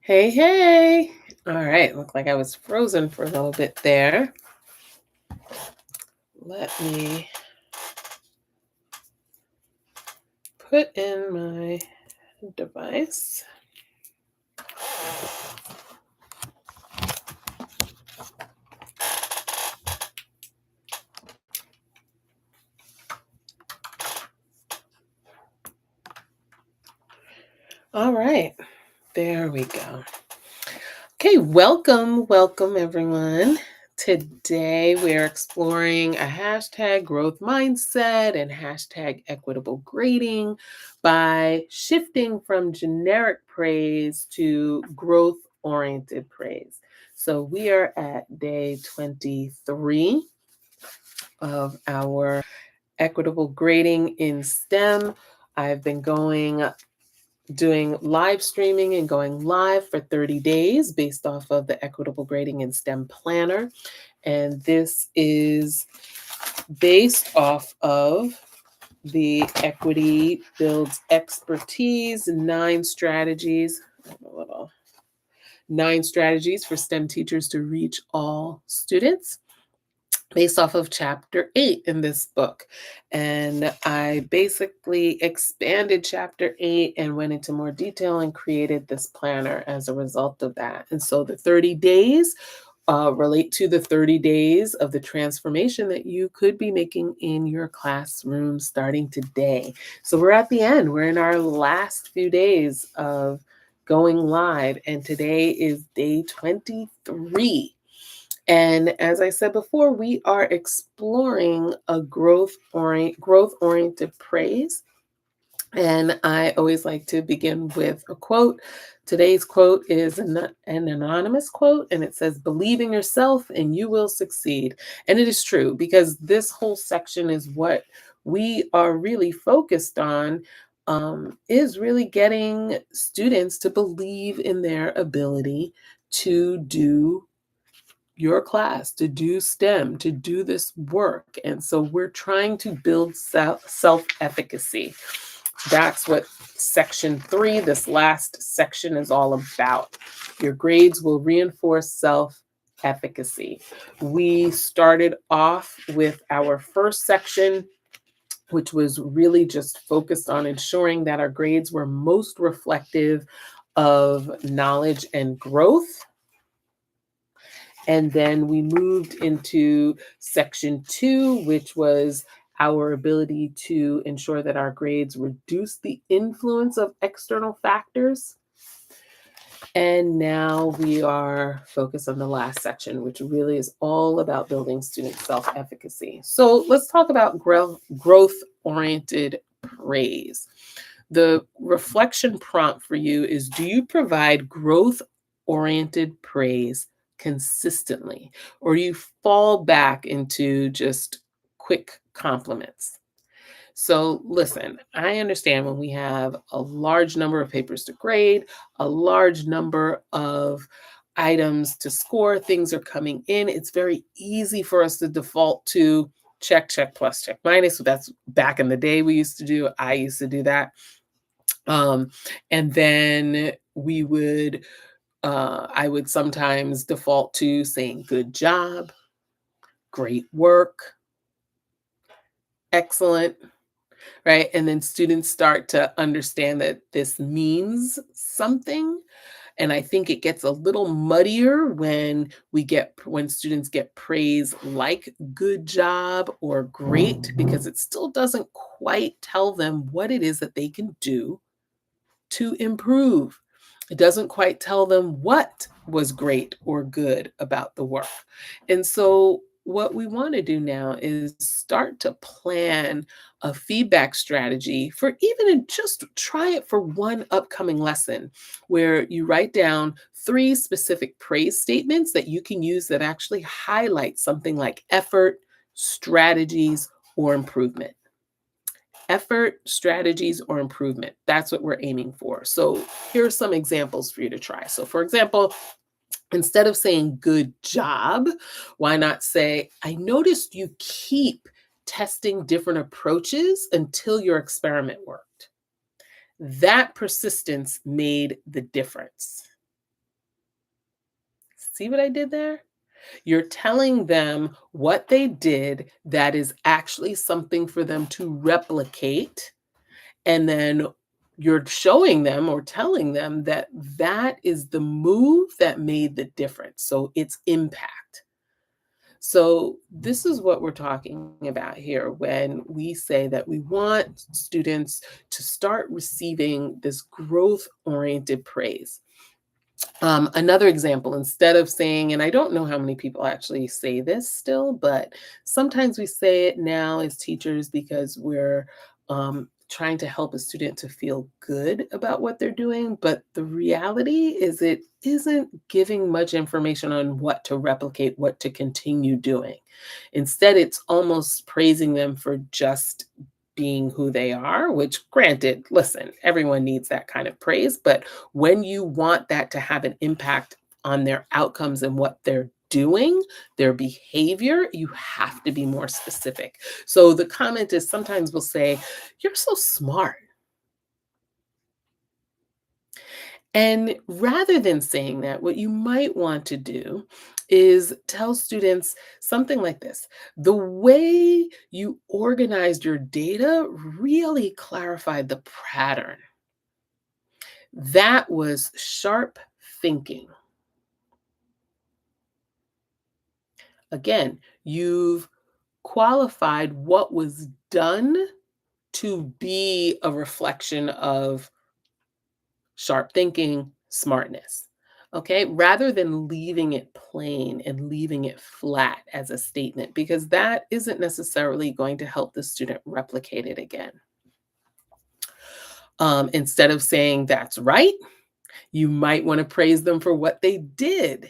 Hey, hey. All right. Looked like I was frozen for a little bit there. Let me put in my device. All right. There we go. Okay. Welcome, everyone. Today we're exploring a hashtag growth mindset and hashtag equitable grading by shifting from generic praise to growth oriented praise. So we are at day 23 of our equitable grading in STEM. I've been doing live streaming and going live for 30 days based off of the equitable grading in STEM planner. And this is based off of the Equity Builds Expertise 9 strategies. A little 9 strategies for STEM teachers to reach all students, based off of chapter 8 in this book. And I basically expanded chapter 8 and went into more detail and created this planner as a result of that. And so the 30 days relate to the 30 days of the transformation that you could be making in your classroom starting today. So we're at the end. We're in our last few days of going live, and today is day 23. And as I said before, we are exploring a growth-oriented praise. And I always like to begin with a quote. Today's quote is an anonymous quote, and it says, "Believe in yourself and you will succeed." And it is true, because this whole section is what we are really focused on, is really getting students to believe in their ability to do your class, to do STEM, to do this work. And so we're trying to build self-efficacy. That's what section 3, this last section, is all about. Your grades will reinforce self-efficacy. We started off with our first section, which was really just focused on ensuring that our grades were most reflective of knowledge and growth. And then we moved into section 2, which was our ability to ensure that our grades reduce the influence of external factors. And now we are focused on the last section, which really is all about building student self-efficacy. So let's talk about growth-oriented praise. The reflection prompt for you is: do you provide growth-oriented praise consistently, or you fall back into just quick compliments? So listen, I understand when we have a large number of papers to grade, a large number of items to score, things are coming in, it's very easy for us to default to check, check, plus, check, minus. So that's back in the day we used to do. I used to do that. And then I would sometimes default to saying good job, great work, excellent, right? And then students start to understand that this means something. And I think it gets a little muddier when students get praise like good job or great, because it still doesn't quite tell them what it is that they can do to improve. It doesn't quite tell them what was great or good about the work. And so, what we want to do now is start to plan a feedback strategy for just try it for one upcoming lesson, where you write down 3 specific praise statements that you can use that actually highlight something like effort, strategies, or improvement. Effort, strategies, or improvement. That's what we're aiming for. So here are some examples for you to try. So for example, instead of saying good job, why not say, I noticed you keep testing different approaches until your experiment worked. That persistence made the difference. See what I did there? You're telling them what they did that is actually something for them to replicate, and then you're showing them or telling them that that is the move that made the difference, so it's impact. So, this is what we're talking about here when we say that we want students to start receiving this growth oriented praise. Another example, instead of saying, and I don't know how many people actually say this still, but sometimes we say it now as teachers because we're trying to help a student to feel good about what they're doing. But the reality is, it isn't giving much information on what to replicate, what to continue doing. Instead, it's almost praising them for just being who they are, which, granted, listen, everyone needs that kind of praise. But when you want that to have an impact on their outcomes and what they're doing, their behavior, you have to be more specific. So the comment is, sometimes we'll say, "You're so smart." And rather than saying that, what you might want to do is tell students something like this: the way you organized your data really clarified the pattern. That was sharp thinking. Again, you've qualified what was done to be a reflection of sharp thinking, smartness. Okay, rather than leaving it plain and leaving it flat as a statement, because that isn't necessarily going to help the student replicate it again. Instead of saying that's right, you might want to praise them for what they did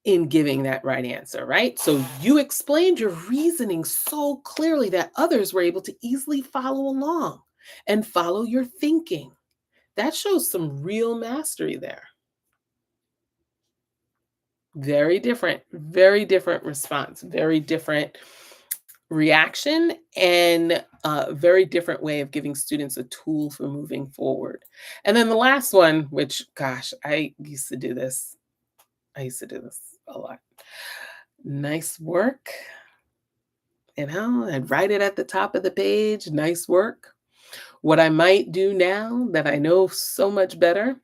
in giving that right answer, right? So you explained your reasoning so clearly that others were able to easily follow along and follow your thinking. That shows some real mastery there. Very different response, very different reaction, and a very different way of giving students a tool for moving forward. And then the last one, which, gosh, I used to do this. I used to do this a lot. Nice work. I'd write it at the top of the page. Nice work. What I might do now that I know so much better,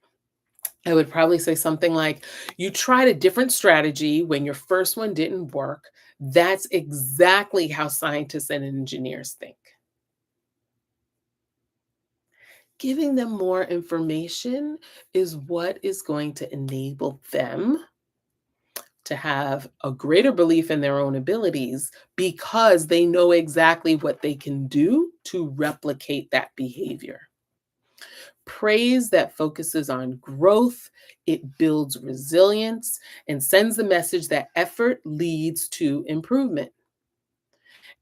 I would probably say something like, "You tried a different strategy when your first one didn't work. That's exactly how scientists and engineers think." Giving them more information is what is going to enable them to have a greater belief in their own abilities, because they know exactly what they can do to replicate that behavior. Praise that focuses on growth, it builds resilience and sends the message that effort leads to improvement.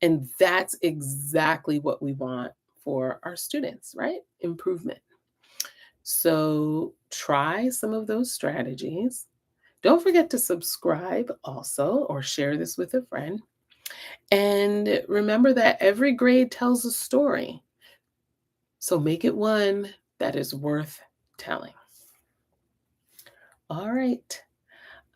And that's exactly what we want for our students, right? Improvement. So try some of those strategies. Don't forget to subscribe also, or share this with a friend. And remember that every grade tells a story. So make it one that is worth telling. All right.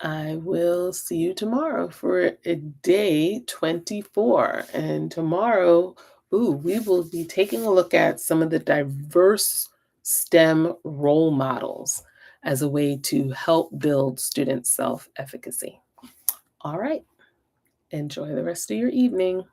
I will see you tomorrow for a day 24. And tomorrow, we will be taking a look at some of the diverse STEM role models as a way to help build student self efficacy. All right. Enjoy the rest of your evening.